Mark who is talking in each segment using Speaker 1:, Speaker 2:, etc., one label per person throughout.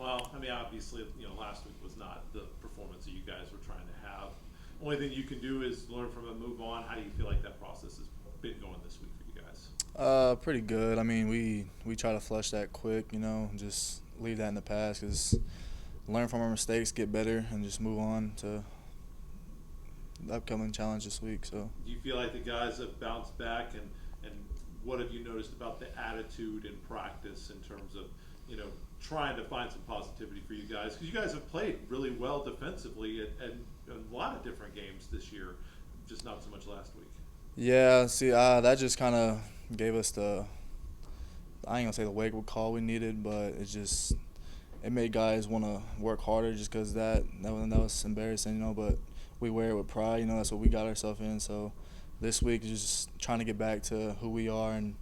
Speaker 1: Well, I mean, obviously, last week was not the performance that you guys were trying to have. Only thing you can do is learn from it, move on. How do you feel like that process has been going this week for you guys?
Speaker 2: Pretty good. I mean, we try to flush that quick, just leave that in the past, because learn from our mistakes, get better, and just move on to the upcoming challenge this week. So.
Speaker 1: Do you feel like the guys have bounced back, and what have you noticed about the attitude in practice in terms of, trying to find some positivity for you guys? Because you guys have played really well defensively at a lot of different games this year, just not so much last week.
Speaker 2: Yeah, see, that just kind of gave us I ain't gonna say the wake-up call we needed, but it made guys want to work harder, just because that was embarrassing, but we wear it with pride, that's what we got ourselves in. So this week is just trying to get back to who we are and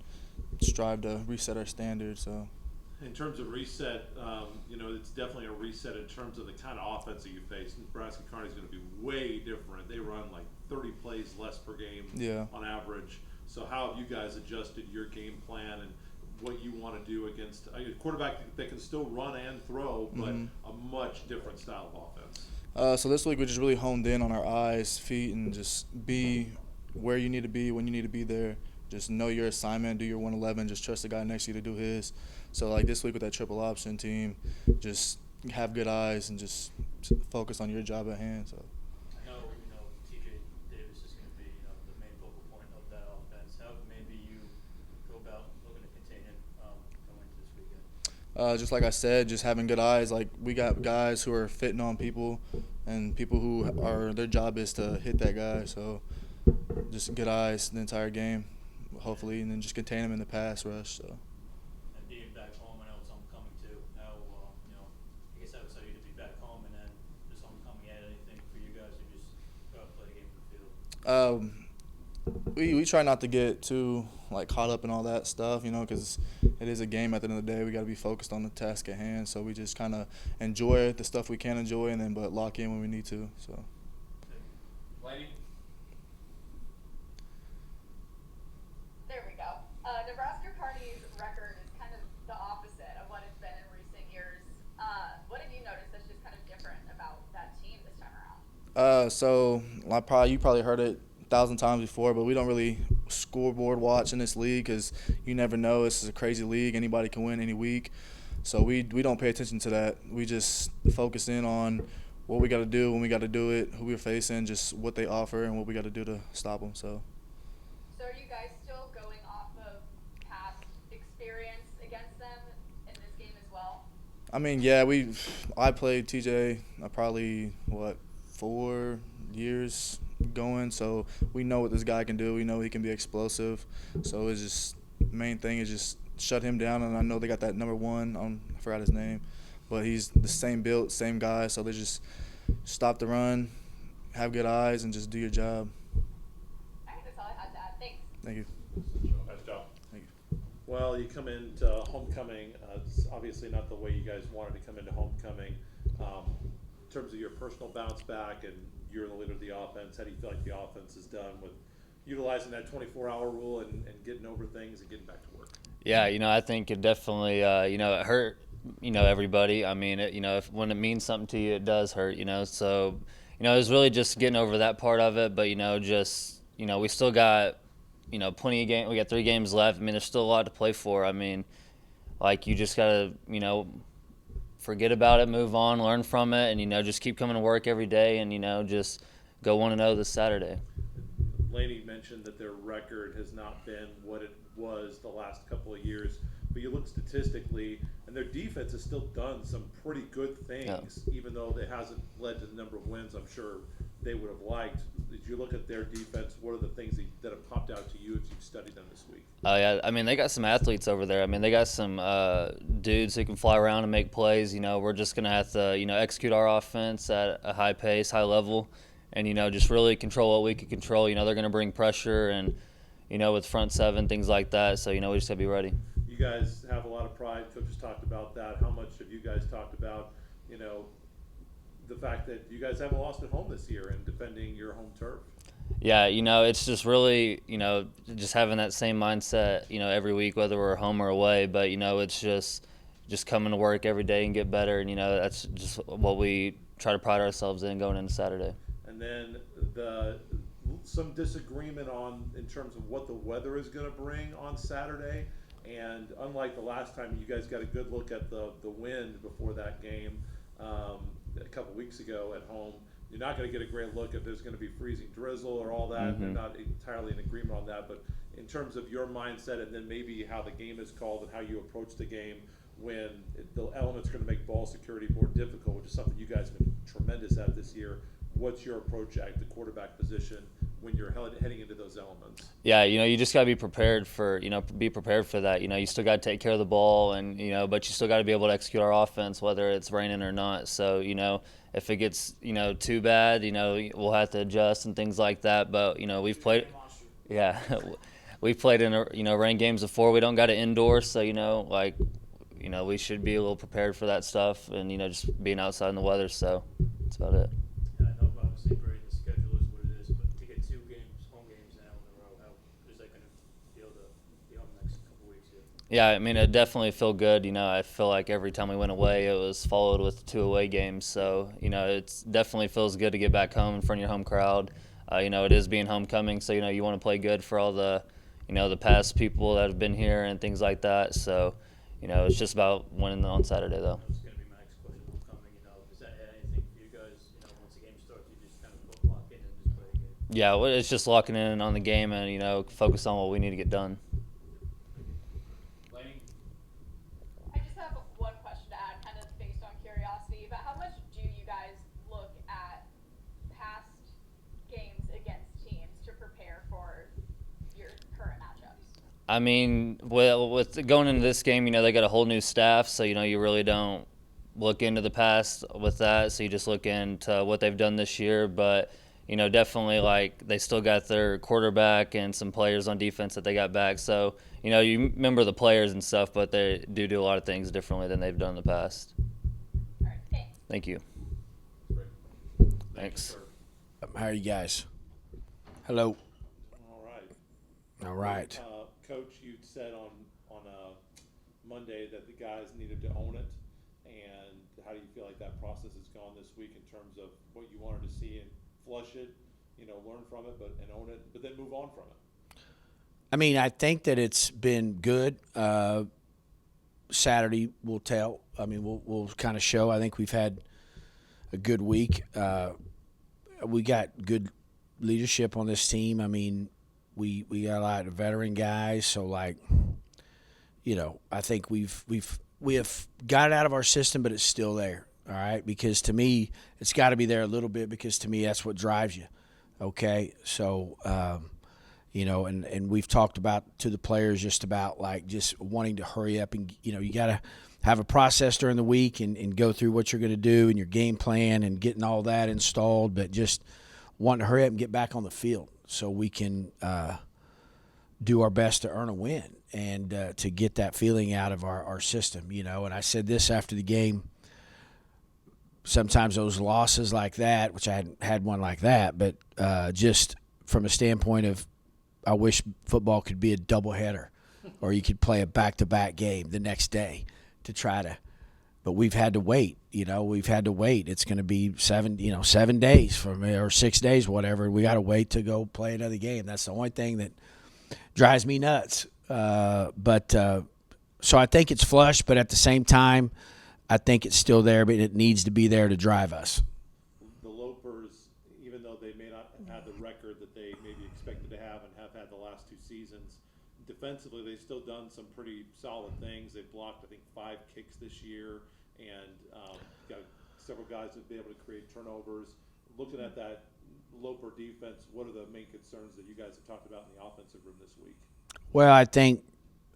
Speaker 2: strive to reset our standards. So.
Speaker 1: In terms of reset, it's definitely a reset in terms of the kind of offense that you face. Nebraska Kearney is going to be way different. They run like 30 plays less per game on average. So how have you guys adjusted your game plan and what you want to do against a quarterback that can still run and throw, but a much different style of offense?
Speaker 2: So this week we just really honed in on our eyes, feet, and just be where you need to be when you need to be there. Just know your assignment, do your 111, just trust the guy next to you to do his. So like this week with that triple option team, just have good eyes and just focus on your job at hand. So.
Speaker 3: I know, TJ Davis is going to be the main focal point of that offense. How maybe you go about looking to contain him going into this weekend?
Speaker 2: Just like I said, just having good eyes. Like we got guys who are fitting on people, and people who their job is to hit that guy. So just good eyes the entire game, hopefully, and then just contain him in the pass rush. So.
Speaker 3: And being back home, I know it's homecoming too. How I guess I was excited to be back home, and then this homecoming add anything for you guys, or just go out and play the game for the field?
Speaker 2: We try not to get too caught up in all that stuff, because it is a game. At the end of the day, we got to be focused on the task at hand. So we just kind of enjoy the stuff we can enjoy, and then but lock in when we need to. So.
Speaker 3: Lady?
Speaker 4: There we go. Nebraska Kearney's record is kind of the opposite of what it's been in recent years. What have you noticed that's just kind of different about that team this time around?
Speaker 2: So you probably heard it 1,000 times before, but we don't really scoreboard watch in this league, because you never know. This is a crazy league. Anybody can win any week. So we don't pay attention to that. We just focus in on what we got to do, when we got to do it, who we're facing, just what they offer, and what we got to do to stop them. So
Speaker 4: are you guys still going off of past experience against them in this game as well?
Speaker 2: I mean, yeah, I played TJ probably 4 years going, so we know what this guy can do. We know he can be explosive. So it's just main thing is just shut him down. And I know they got that number one. I forgot his name, but he's the same built, same guy. So they just stop the run, have good eyes, and just do your job.
Speaker 4: All right, that's all I had to add. Thanks.
Speaker 2: Thank you.
Speaker 1: Nice job.
Speaker 2: Thank you.
Speaker 1: Well, you come into homecoming. It's obviously not the way you guys wanted to come into homecoming. In terms of your personal bounce back, and you're the leader of the offense, how do you feel like the offense is done with utilizing that 24-hour rule and getting over things and getting back to work?
Speaker 5: Yeah, I think it definitely, it hurt, everybody. I mean, when it means something to you, it does hurt, So, it was really just getting over that part of it. But, we still got, plenty of games. We got 3 games left. I mean, there's still a lot to play for. I mean, you just got to, forget about it, move on, learn from it, and, just keep coming to work every day and, just go 1-0 this Saturday.
Speaker 1: Laney mentioned that their record has not been what it was the last couple of years, but you look statistically, and their defense has still done some pretty good things, even though it hasn't led to the number of wins I'm sure they would have liked. Did you look at their defense? What are the things that have popped out to you as you've studied them this week?
Speaker 5: Oh, yeah. I mean, they got some athletes over there. I mean, they got some dudes who can fly around and make plays. We're just going to have to, execute our offense at a high pace, high level, and, just really control what we can control. They're going to bring pressure and, with front seven, things like that. So, we just got to be ready.
Speaker 1: You guys have a lot of pride. Coach has talked about that. How much have you guys talked about, the fact that you guys haven't lost at home this year and defending your home turf?
Speaker 5: Yeah, it's just really, just having that same mindset, every week, whether we're home or away. But, it's just, just coming to work every day and get better. And, that's just what we try to pride ourselves in going into Saturday.
Speaker 1: And then some disagreement in terms of what the weather is going to bring on Saturday. And unlike the last time, you guys got a good look at the wind before that game a couple weeks ago at home. You're not going to get a great look if there's going to be freezing drizzle or all that.
Speaker 5: Mm-hmm.
Speaker 1: They're not entirely in agreement on that. But in terms of your mindset and then maybe how the game is called and how you approach the game when the elements are going to make ball security more difficult, which is something you guys have been tremendous at this year, what's your approach at the quarterback position when you're heading into those elements?
Speaker 5: Yeah, you just got to be prepared for that. You still got to take care of the ball, and but you still got to be able to execute our offense whether it's raining or not. So if it gets too bad, we'll have to adjust and things like that. But we've played, yeah, we've played in rain games before. We don't got it indoors, so we should be a little prepared for that stuff, and just being outside in the weather. So that's about it.
Speaker 3: I know obviously Braden, the schedule is what it is, but to get 2 home games now in a row, how is that going to feel to be on the next couple weeks here?
Speaker 5: Yeah, it definitely feel good. I feel like every time we went away, it was followed with 2 away games. So, it definitely feels good to get back home in front of your home crowd. It is being homecoming, so, you want to play good for all the, the past people that have been here and things like that. So, it's just about winning on Saturday, though.
Speaker 3: That's going to be my next question. Homecoming, does that add anything for you guys? Once the game starts, you just kind of lock in and just play the game?
Speaker 5: Yeah, well, it's just locking in on the game and, focus on what we need to get done.
Speaker 4: I just have one question to add, kind of based on curiosity, but how much do you guys look at past games against teams to prepare for your current matchups?
Speaker 5: With going into this game, they got a whole new staff, so you really don't look into the past with that. So you just look into what they've done this year, but definitely they still got their quarterback and some players on defense that they got back. So you remember the players and stuff, but they do a lot of things differently than they've done in the past.
Speaker 4: All right, thanks.
Speaker 5: Thank you.
Speaker 1: Thanks.
Speaker 6: How are you guys? Hello.
Speaker 1: All
Speaker 6: All right.
Speaker 1: Coach, you said on Monday that the guys needed to own it, and how do you feel like that process has gone this week in terms of what you wanted to see and flush it, learn from it, and own it, but then move on from it?
Speaker 6: I think that it's been good. Saturday will tell. We'll kind of show. I think we've had a good week. We got good leadership on this team. We got a lot of veteran guys, so I think we have got it out of our system, but it's still there. All right, because to me, it's got to be there a little bit, because to me, that's what drives you. Okay, so and we've talked about to the players just about just wanting to hurry up, and you got to have a process during the week and go through what you're going to do and your game plan and getting all that installed, but just wanting to hurry up and get back on the field so we can do our best to earn a win and to get that feeling out of our system. And I said this after the game. Sometimes those losses like that, which I hadn't had one like that, but just from a standpoint of, I wish football could be a doubleheader, or you could play a back-to-back game the next day to try to. But we've had to wait. We've had to wait. It's going to be 7 days or 6 days, whatever. We got to wait to go play another game. That's the only thing that drives me nuts. So I think it's flush, but at the same time, I think it's still there, but it needs to be there to drive us.
Speaker 1: The Lopers, even though they may not have the record that they maybe expected to have and have had the last 2 seasons, defensively they've still done some pretty solid things. They've blocked, I think, 5 kicks this year, and got several guys that have been able to create turnovers. Looking at that Loper defense, what are the main concerns that you guys have talked about in the offensive room this week?
Speaker 6: Well, I think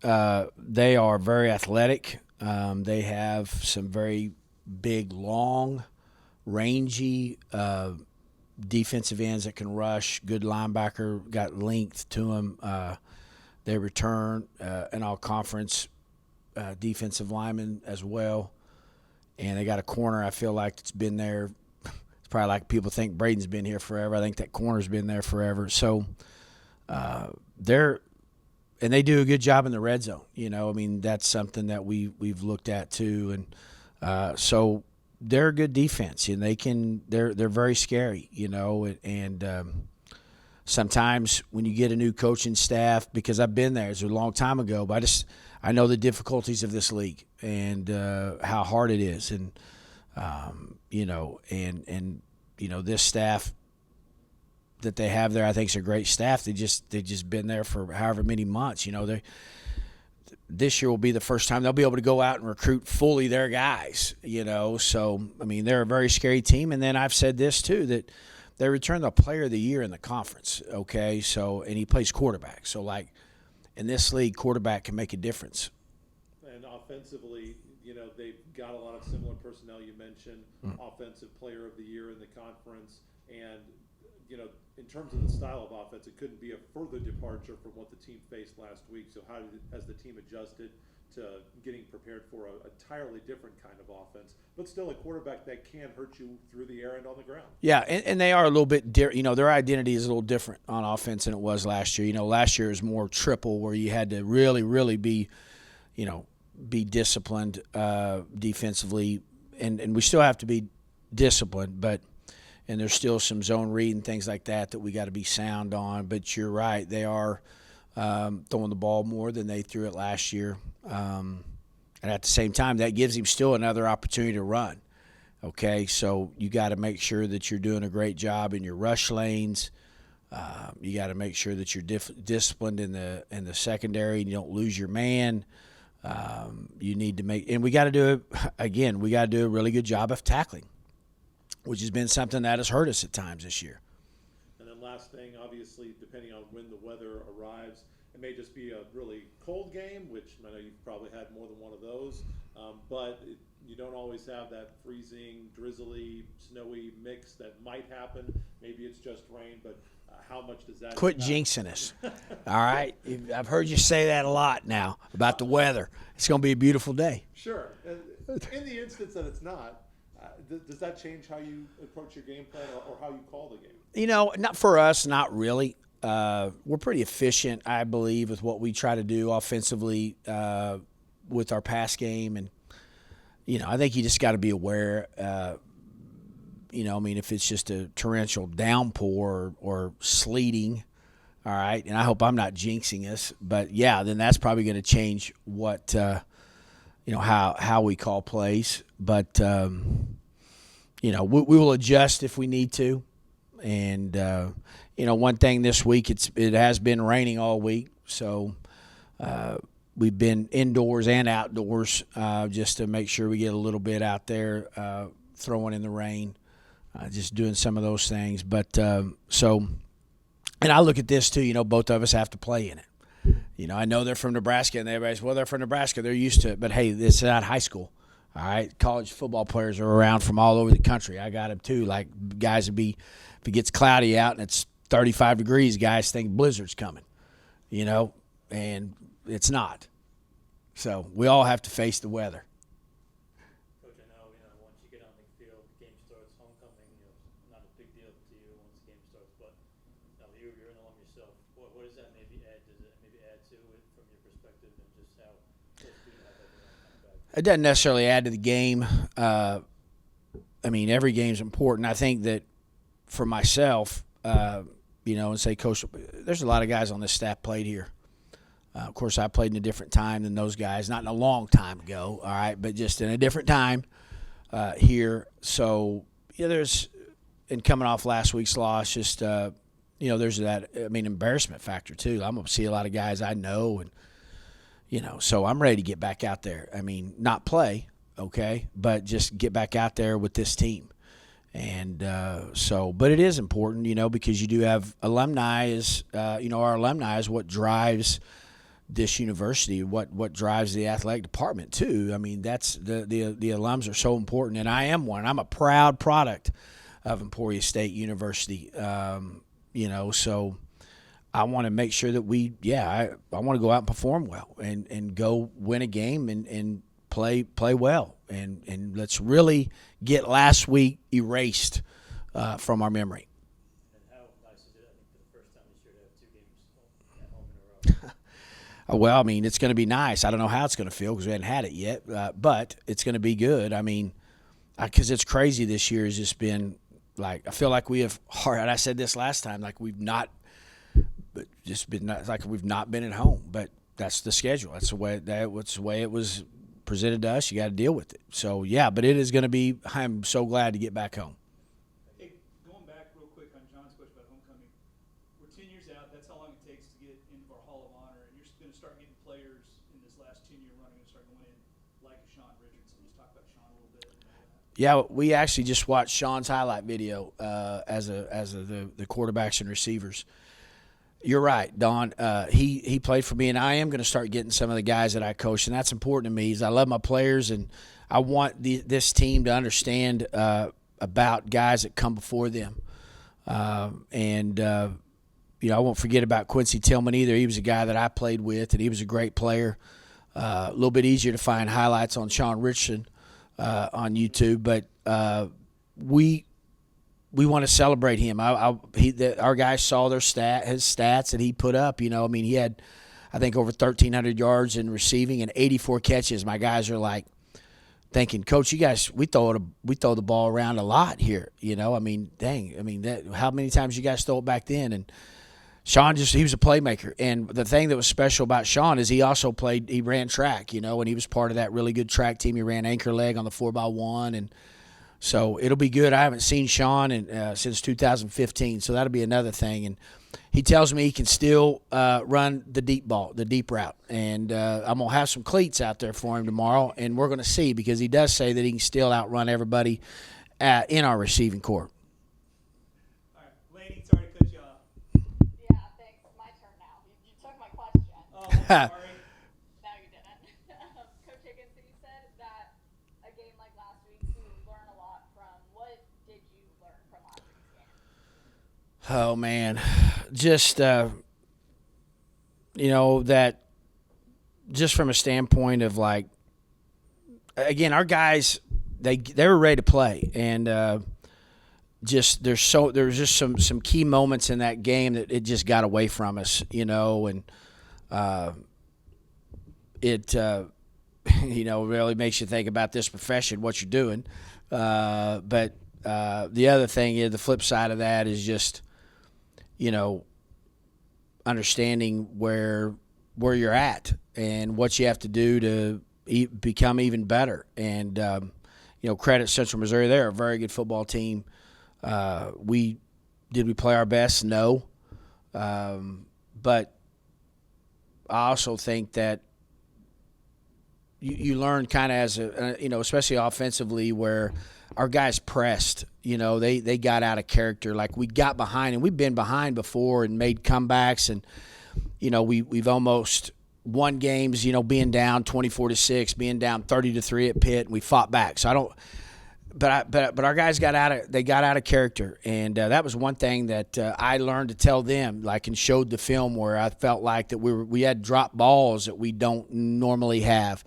Speaker 6: they are very athletic. They have some very big, long, rangy defensive ends that can rush. Good linebacker, got length to them. They return an all-conference defensive lineman as well. And they got a corner, I feel like, it's been there. It's probably like people think Braden's been here forever. I think that corner's been there forever. So they're and they do a good job in the red zone. I mean, that's something that we've looked at too, and so they're a good defense, and they're very scary. And sometimes when you get a new coaching staff, because I've been there, it's a long time ago, but I know the difficulties of this league and how hard it is, and this staff that they have there, I think, is a great staff. They just been there for however many months. This year will be the first time they'll be able to go out and recruit fully their guys. So I mean, they're a very scary team. And then I've said this too, that they returned the Player of the Year in the conference. Okay, so and he plays quarterback. So like in this league, quarterback can make a difference.
Speaker 1: And offensively, they've got a lot of similar personnel. You mentioned Offensive Player of the Year in the conference, and in terms of the style of offense, it couldn't be a further departure from what the team faced last week. So how has the team adjusted to getting prepared for an entirely different kind of offense, but still a quarterback that can hurt you through the air and on the ground? Yeah,
Speaker 6: and they are a little bit different. Their identity is a little different on offense than it was last year. Last year was more triple, where you had to really, really be disciplined defensively, and we still have to be disciplined, and there's still some zone read and things like that we got to be sound on. But you're right, they are throwing the ball more than they threw it last year. And at the same time, that gives him still another opportunity to run. Okay, so you got to make sure that you're doing a great job in your rush lanes. You got to make sure that you're disciplined in the secondary and you don't lose your man. You need to and we got to do a really good job of tackling, which has been something that has hurt us at times this year.
Speaker 1: And then last thing, obviously, depending on when the weather arrives, it may just be a really cold game, which I know you've probably had more than one of those, but you don't always have that freezing, drizzly, snowy mix that might happen. Maybe it's just rain, but how much does that
Speaker 6: Quit jinxing us. All right? I've heard you say that a lot now about the weather. It's going to be a beautiful day.
Speaker 1: Sure. In the instance that it's not, does that change how you approach your game plan or how you call the game?
Speaker 6: Not for us, not really. We're pretty efficient, I believe, with what we try to do offensively with our pass game. And, I think you just got to be aware, if it's just a torrential downpour or sleeting, all right, and I hope I'm not jinxing us, but, yeah, then that's probably going to change what, how we call plays. But, we will adjust if we need to. And, one thing this week, it has been raining all week, so we've been indoors and outdoors just to make sure we get a little bit out there throwing in the rain, just doing some of those things. But and I look at this too, both of us have to play in it. I know they're from Nebraska, and everybody's, well, they're from Nebraska, they're used to it. But, hey, this is not high school. All right, college football players are around from all over the country. I got them too. Like guys if it gets cloudy out and it's 35 degrees, guys think blizzard's coming, and it's not. So we all have to face the weather.
Speaker 3: Coach, I know, once you get on the field, the game starts, homecoming, not a big deal to you once the game starts, but you're an alum yourself. What does that maybe add? Does it maybe add to it from your perspective and just how close do you have that back?
Speaker 6: It doesn't necessarily add to the game. Every game's important. I think that for myself, and say, Coach, there's a lot of guys on this staff played here. Of course, I played in a different time than those guys, not in a long time ago, all right, but just in a different time here. So, and coming off last week's loss, just, there's that, embarrassment factor too. I'm going to see a lot of guys I know, and, so I'm ready to get back out there. Not play, okay, but just get back out there with this team. And but it is important, because you do have alumni our alumni is what drives this university, what drives the athletic department too. That's the alums are so important, and I am one. I'm a proud product of Emporia State University, so I want to make sure that I want to go out and perform well and go win a game and play well, and let's really get last week erased from our memory.
Speaker 3: And how nice is it, for the first time this year, to have 2 games at home in a row?
Speaker 6: Well, I mean, it's going to be nice. I don't know how it's going to feel because we haven't had it yet, but it's going to be good. I mean, because it's crazy this year has just been like, I feel like we have hard. And I said this last time, like we've not been at home, but that's the schedule. That's the way it was presented to us. You got to deal with it. So yeah, but it is going to be. I'm so glad to get back home.
Speaker 7: Hey, going back real quick on John's question about homecoming, we're 10 years out. That's how long it takes to get into our Hall of Honor, and you're going to start getting players in this last 10-year run. Going to start going in like Sean Richardson. Just talk about Sean a little bit.
Speaker 6: Yeah, we actually just watched Sean's highlight video as the quarterbacks and receivers. You're right, Don. He played for me, and I am going to start getting some of the guys that I coach, and that's important to me. Is I love my players, and I want this team to understand about guys that come before them. I won't forget about Quincy Tillman either. He was a guy that I played with, and he was a great player. A little bit easier to find highlights on Sean Richardson on YouTube, but we want to celebrate him. Our guys saw his stats that he put up. You know, I mean, he had, I think, over 1,300 yards in receiving and 84 catches. My guys are like thinking, Coach, you guys, we throw the ball around a lot here. You know, I mean, dang, I mean, how many times you guys throw it back then? And Sean he was a playmaker. And the thing that was special about Sean is he ran track, you know, and he was part of that really good track team. He ran anchor leg on the 4x1, and so it'll be good. I haven't seen Sean since 2015, so that'll be another thing. And he tells me he can still run the deep route. And I'm going to have some cleats out there for him tomorrow, and we're going to see, because he does say that he can still outrun everybody in our receiving corps.
Speaker 7: All right, Laney, sorry to cut you off.
Speaker 4: Yeah, thanks. My turn now. You took my question.
Speaker 7: Oh, I'm sorry.
Speaker 4: No, you didn't. Coach Higgins, so you said that a game like last week you learn a lot from. What did you learn from last week's game?
Speaker 6: Oh, man. Just, that just from a standpoint of, like, again, our guys, they were ready to play. And there's just some key moments in that game that it just got away from us, you know, and it really makes you think about this profession, what you're doing. But the other thing is, the flip side of that is just, understanding where you're at and what you have to do to become even better. And, credit Central Missouri. They're a very good football team. Did we play our best? No. But I also think that you learn kind of as especially offensively, where our guys pressed. They got out of character. Like, we got behind, and we've been behind before and made comebacks, and we've almost won games. Being down 24-6, being down 30-3 at Pitt, and we fought back. So I don't. But our guys got out of character, and that was one thing that I learned to tell them, like, and showed the film where I felt like that we had dropped balls that we don't normally have.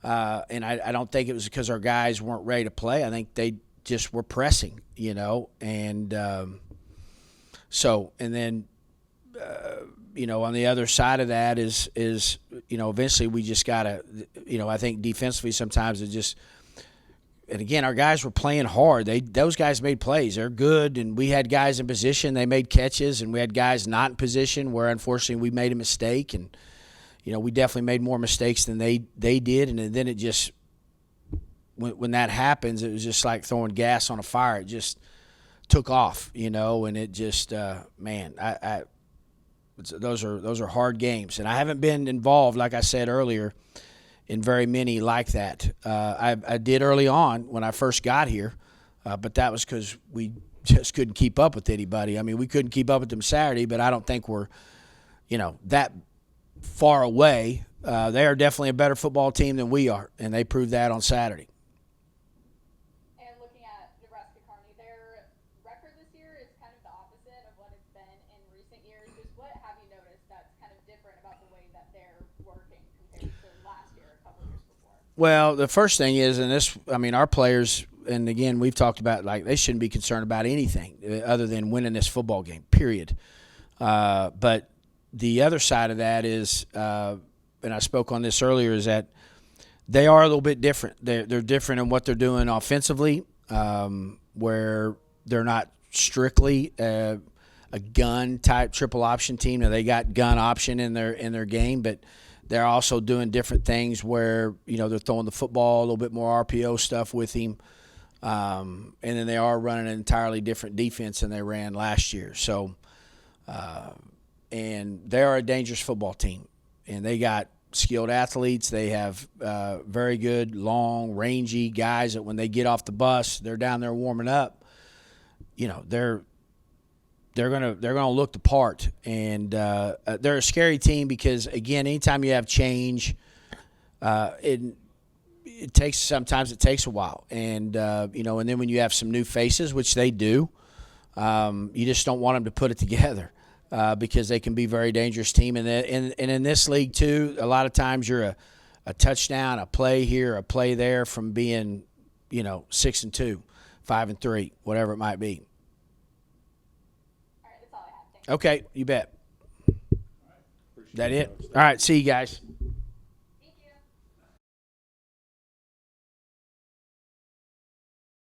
Speaker 6: And I don't think it was because our guys weren't ready to play. I think they just were pressing, and and then on the other side of that is eventually we just gotta, I think defensively sometimes it just. And again, our guys were playing hard. Those guys made plays. They're good, and we had guys in position. They made catches, and we had guys not in position where, unfortunately, we made a mistake. And we definitely made more mistakes than they did. And then it just, when that happens, it was just like throwing gas on a fire. It just took off, and it just, those are hard games. And I haven't been involved, like I said earlier, in very many like that. I did early on when I first got here, but that was because we just couldn't keep up with anybody. I mean, we couldn't keep up with them Saturday, but I don't think we're, that far away. They are definitely a better football team than we are, and they proved that on Saturday.
Speaker 4: And looking at Nebraska Kearney, their record this year is kind of the opposite of what it's been in recent years. Just what have you noticed that's kind of different about the way that they're working compared to last year, a couple years before?
Speaker 6: Well, the first thing is, our players, and again, we've talked about, like, they shouldn't be concerned about anything other than winning this football game, period. But the other side of that is, and I spoke on this earlier, is that they are a little bit different. They're different in what they're doing offensively, where they're not strictly a gun type triple option team. Now they got gun option in their game, but they're also doing different things where they're throwing the football a little bit more RPO stuff with him, and then they are running an entirely different defense than they ran last year. So, and they are a dangerous football team, and they got skilled athletes. They have very good, long, rangy guys that when they get off the bus, they're down there warming up. They're gonna look the part, and they're a scary team because, again, anytime you have change, it takes a while, and and then when you have some new faces, which they do, you just don't want them to put it together. Because they can be a very dangerous team. And in this league, too, a lot of times you're a touchdown, a play here, a play there from being, 6-2, 5-3, whatever it might be.
Speaker 4: All right, that's all I have. Thanks.
Speaker 6: Okay, you bet. That it? All right, see you guys.